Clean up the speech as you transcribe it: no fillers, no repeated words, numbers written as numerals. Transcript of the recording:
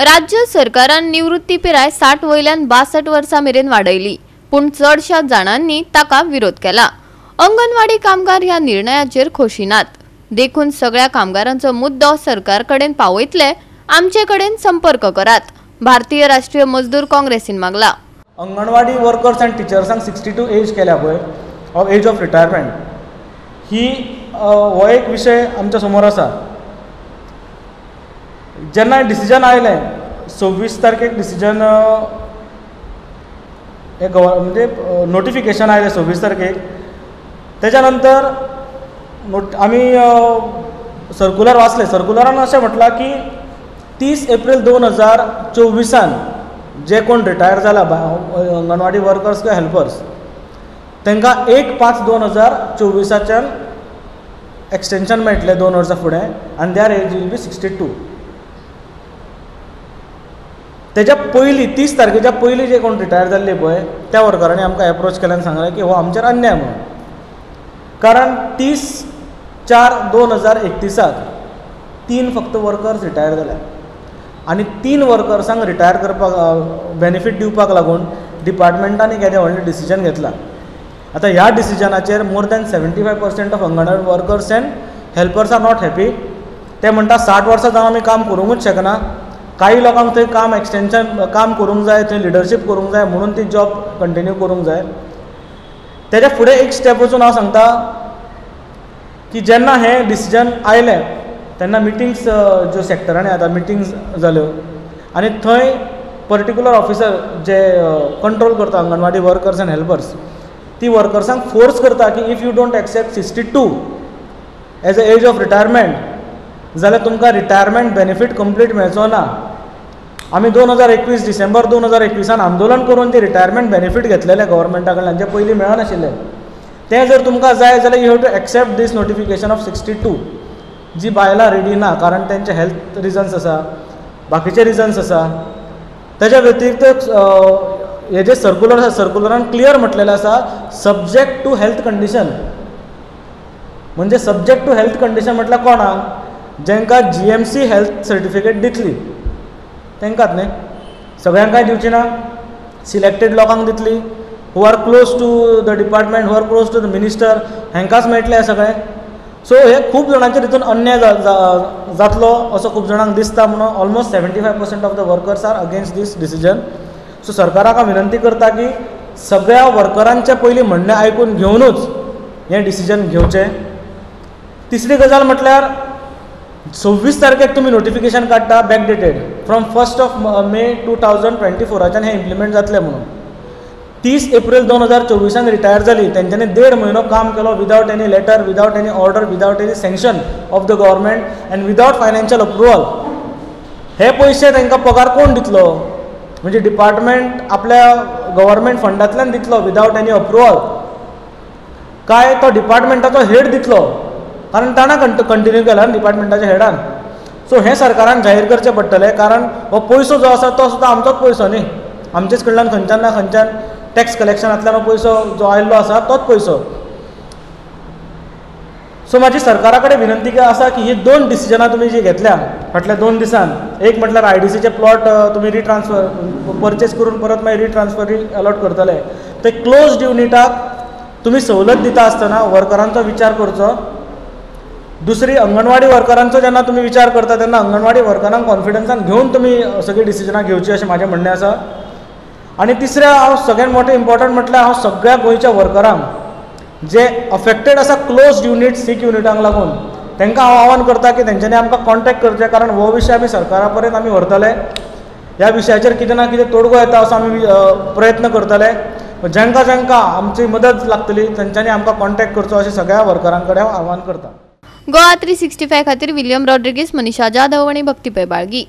राज्य सरकारान निवृत्ती पिराय 60 वयल्यान 62 वर्सां मेरेन वाडयली, पूण चडशा जाणांनी ताका विरोध केला। अंगणवाडी कामगार ह्या निर्णयाचेर खोशी नात। देखून सगळ्या कामगारांचो मुद्दो सरकार कडेन पावयतले, आमचे कडेन संपर्क करात, भारतीय राष्ट्रीय मजदूर काँग्रेसीन मागला। अंगणवाडी वर्कर्स एंड टिचर्सांक 62 एज केल्या पळय, एज ऑफ रिटायरमेंट, ही हो एक विशय आमच्या समोर आसा। जेन्ना डिसिजन आयलें 26 तारखेक डिसिजन म्हणजे नोटिफिकेशन आयलें 26 तारखेक, तेच्या नंतर आमी सर्क्युलर वाचले। सर्क्युलरान अशें म्हटलां की 30 एप्रिल 2024 जे कोण रिटायर जाला अंगणवाडी वर्कर्स किंवा हेल्पर्स, तांकां 1/5/2024 एक्सटेंशन मेळटलें 2 वर्सां फुडें, आनी देयर एज वील बी 62। तेच्या पयलीं 30 तारखेच्या पयलीं जे कोण रिटायर जाल्ले पळय त्या वर्करांनी आमकां एप्रोच केलें आनी सांगलें की हो आमचेर अन्याय म्हणून। कारण 30/4/2031 3 फक्त वर्कर्स रिटायर जाल्या, आनी 3 वर्कर्सांक रिटायर करपाक बेनिफीट दिवपाक लागून डिपार्टमेंटांनी केदें व्हडलें डिसिजन घेतलां। आतां ह्या डिसिजनाचेर more than 75% of Anganwadi workers and helpers are not happy. ते म्हणटा 60 वर्सां जावन आमी काम करूंकच शकना। काही लोकांक थंय काम एक्सटेंशन काम करूंक जाय, थंय लिडरशीप करूंक जाय, म्हणून ती जॉब कंटिन्यू करूंक जाय। तेच्या फुडें एक स्टेप वचून हांव सांगता की जेन्ना हें डिसिजन आयलें तेन्ना मिटिंग्स ज्यो सेक्टरांनी आतां मिटिंग्स जाल्यो, आनी थंय पर्टिक्युलर ऑफिसर जे कंट्रोल करता अंगणवाडी वर्कर्स एंड हेल्पर्स, ती वर्कर्सांक फोर्स करता की if you don't accept 62 age a age of retirement जाल्यार तुमकां रिटायरमेंट बेनिफीट कंप्लीट मेळचो ना। आमी 2021 डिसेंबर 2021 आंदोलन करून ती रिटायरमेंट बेनिफीट घेतलेले गव्हर्मेंटा कडल्यान, जे पयलीं मेळनाशिल्लें। तें जर तुमकां जाय जाल्यार you have to accept this notification of 62, जी बायलां रेडी ना, कारण तेंचे हेल्थ रिजन्स आसा, बाकीचे रिजन्स आसा। तेच्या व्यतिरिक्त हे जे सर्क्युलर आसा, सर्क्युलरान क्लियर म्हटलेलें आसा सब्जेक्ट टू हेल्थ कंडिशन। म्हणजे सब्जेक्ट टू हेल्थ कंडिशन म्हटल्यार कोणाक? जेंकां GMC हेल्थ सर्टिफिकेट दितली तेंकांच न्ही, सगळ्यांक काय दिवची ना, सिलेक्टेड लोकांक दितली, who are close to the department, who are close to the minister, हेंकांच मेळटलें हें सगळें। सो हे खूब जाणांचेर हितून अन्याय जातलो असो खूब जाणांक दिसता, म्हणून almost 75% of the workers are against this decision. So सरकाराक हांव विनंती करता की सगळ्या वर्करांचे पयलीं म्हणणें आयकून घेवनूच हें डिसिजन घेवचें। तिसरी गजाल म्हटल्यार 26 तारखेक तुमी नोटिफिकेशन काडटा बॅकडेटेड फ्रॉम 1 मे 2024 हें इम्प्लिमेंट जातलें म्हणून। 30 एप्रिल 2024 रिटायर जाली, तेंच्यांनी 1.5 म्हयनो काम केलो without any letter, without any order, without any sanction of the government and without financial approval. हे पयशे तांकां पगार कोण दितलो? म्हणजे डिपार्टमेंट आपल्या गव्हर्मेंट फंडांतल्यान दितलो विदावट एनी अप्रुवल, काय तो डिपार्टमेंटाचो हेड दितलो? कारण ताणें कंटिन्यू केला डिपार्टमेंटाच्या हेडान। सो हें सरकारान जाहीर करचें पडटलें, कारण हो पयसो जो आसा तो सुद्दां आमचोच पयसो न्ही, आमचेच कडल्यान खंयच्यान ना खंयच्यान टॅक्स कलेक्शनांतल्यान हो पयसो जो आयिल्लो आसा तोच पयसो। सो म्हाजी सरकारा कडेन विनंती आसा की ही 2 डिसिजनां तुमी जी घेतल्या फाटल्या 2 दिसान, एक म्हटल्यार IDCचे प्लॉट तुमी रिट्रान्सफर परचेस करून परत मागीर रिट्रान्सफर अलॉट करतले, ते क्लोज्ड युनिटाक तुमी सवलत दिता आसतना वर्करांचो विचार करचो। दुसरी, अंगणवाडी वर्करांचो जेन्ना तुमी विचार करता तेन्ना अंगणवाडी वर्करांक कॉन्फिडन्सान घेवन तुमी सगळीं डिसिजनां घेवची अशें म्हाजें म्हणणें आसा। आनी तिसरें, हांव सगळ्यांत मोठें इम्पॉर्टंट म्हटल्यार हांव सगळ्या गोंयच्या वर्करांक जे अफेक्टेड आसा क्लोज्ड युनिट सीक युनिटांक लागून, तांकां हांव आवाहन करता की तेंच्यांनी आमकां कॉन्टॅक्ट करचें, कारण हो विशय आमी सरकारा पर्यंत आमी व्हरतले। ह्या विशयाचेर कितें ना कितें तोडगो येता असो आमी प्रयत्न करतले। जेंकां जेंकां आमची मदत लागतली तेंच्यांनी आमकां कॉन्टॅक्ट करचो अशें सगळ्या वर्करां कडेन हांव आवाहन करता। गोवा 365 खातीर विलियम रॉड्रिगीस, मनीषा जाधव आनी भक्ती पै बाळगी।